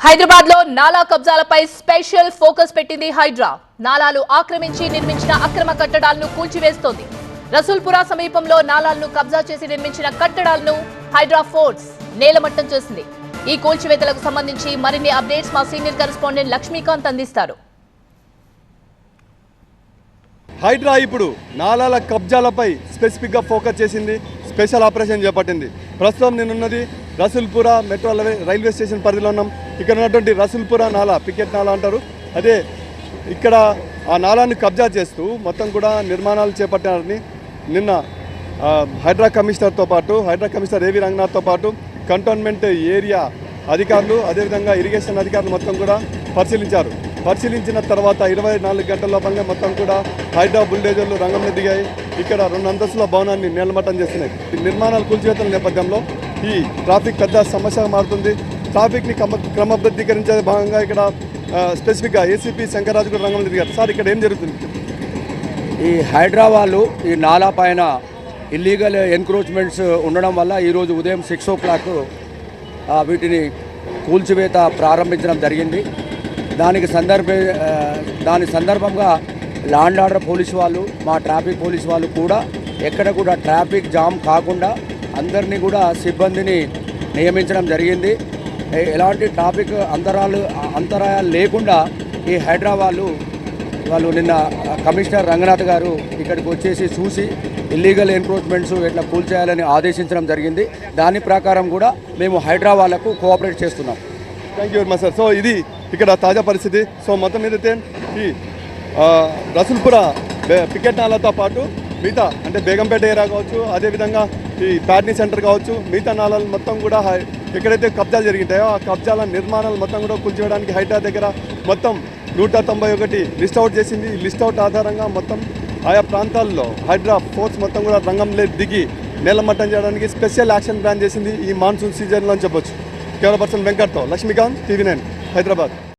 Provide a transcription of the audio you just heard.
హైదరాబాద్ లో నాలా కబ్జాలపై special focus పెట్టింది హైడ్రా. నాలాలు ఆక్రమించి నిర్మించిన అక్రమ కట్టడాలను కూల్చివేస్తోంది. రసూల్పురా సమీపంలో నాలాలను కబ్జా చేసి నిర్మించిన కట్టడాలను హైడ్రా ఫోర్స్ నేలమట్టం చేసింది. ఈ కూల్చివేతలకు సంబంధించి మరిన్ని అప్డేట్స్ మా సీనియర్ కరెస్పాండెంట్ లక్ష్మీకాంత్ అందిస్తారు. హైడ్రా ఇప్పుడు నాలాల కబ్జాలపై స్పెసిఫిక్గా ఫోకస్ చేసింది, స్పెషల్ ఆపరేషన్ చేపట్టింది. ప్రస్తుతం నేనున్నది రసూల్పురా మెట్రో రైల్వే స్టేషన్ పరిధిలో ఉన్నాం. ఇక్కడ ఉన్నటువంటి రసూల్పురా నాలా, పికెట్ నాలా అంటారు. అదే ఇక్కడ ఆ నాలాను కబ్జా చేస్తూ మొత్తం కూడా నిర్మాణాలు చేపట్టారని నిన్న హైడ్రా కమిషనర్ ఏవి రంగనాథ్తో పాటు కంటోన్మెంట్ ఏరియా అధికారులు, అదేవిధంగా ఇరిగేషన్ అధికారులు మొత్తం కూడా పరిశీలించిన తర్వాత 24 గంటల లోపలనే మొత్తం కూడా హైడ్రా బుల్డేజర్లు రంగంలో దిగాయి. ఇక్కడ 2 అంతస్తుల భవనాన్ని నేలమట్టం చేస్తున్నాయి. నిర్మాణాలు కూల్చివేతల నేపథ్యంలో ఈ ట్రాఫిక్ పెద్ద సమస్యగా మారుతుంది. ట్రాఫిక్ని క్రమబద్ధీకరించే భాగంగా ఇక్కడ స్పెసిఫిక్గా ఏసీపీ శంకర్రాజు కూడా రంగంలో దిగారు. సార్, ఇక్కడ ఏం జరుగుతుంది? ఈ హైడ్రా వాళ్ళు ఈ నాలా పైన ఇల్లీగల్ ఎన్క్రోచ్మెంట్స్ ఉండడం వల్ల ఈరోజు ఉదయం 6 o'clock వీటిని కూల్చివేత ప్రారంభించడం జరిగింది. దాని సందర్భంగా ల్యాండ్ ఆర్డర్ పోలీసు వాళ్ళు, మా ట్రాఫిక్ పోలీసు వాళ్ళు కూడా ఎక్కడ కూడా ట్రాఫిక్ జామ్ కాకుండా అందరినీ కూడా సిబ్బందిని నియమించడం జరిగింది. ఎలాంటి ట్రాఫిక్ అంతరాయాలు లేకుండా ఈ హైడ్రా వాళ్ళు నిన్న కమిషనర్ రంగనాథ్ గారు ఇక్కడికి వచ్చేసి చూసి ఇల్లీగల్ ఎన్క్రోచ్మెంట్స్ ఎట్లా కూల్చేయాలని ఆదేశించడం జరిగింది. దాని ప్రకారం కూడా మేము హైడ్రా వాళ్ళకు కోఆపరేట్ చేస్తున్నాం. Thank you very much sir. So ఇది ఇక్కడ తాజా పరిస్థితి. సో మొత్తం మీదైతే ఈ రసూల్పురా పికెట్ నాలాతో పాటు మిగతా అంటే బేగంపేట ఏరియా కావచ్చు, అదేవిధంగా ఈ ప్యాట్నీ సెంటర్ కావచ్చు, మిగతా నాలాలు మొత్తం కూడా ఎక్కడైతే కబ్జాలు జరిగింటాయో ఆ కబ్జాల నిర్మాణాలు మొత్తం కూడా కూల్చివేయడానికి హైడ్రా దగ్గర మొత్తం 191 లిస్ట్ అవుట్ చేసింది. ఈ లిస్ట్ అవుట్ ఆధారంగా మొత్తం ఆయా ప్రాంతాల్లో హైడ్రా ఫోర్స్ మొత్తం కూడా రంగంలో దిగి నేలమట్టం చేయడానికి స్పెషల్ యాక్షన్ ప్లాన్ చేసింది ఈ మాన్సూన్ సీజన్లో అని చెప్పొచ్చు. కెమెరా పర్సన్ వెంకట్తో లక్ష్మీకాంత్, TV9 హైదరాబాద్.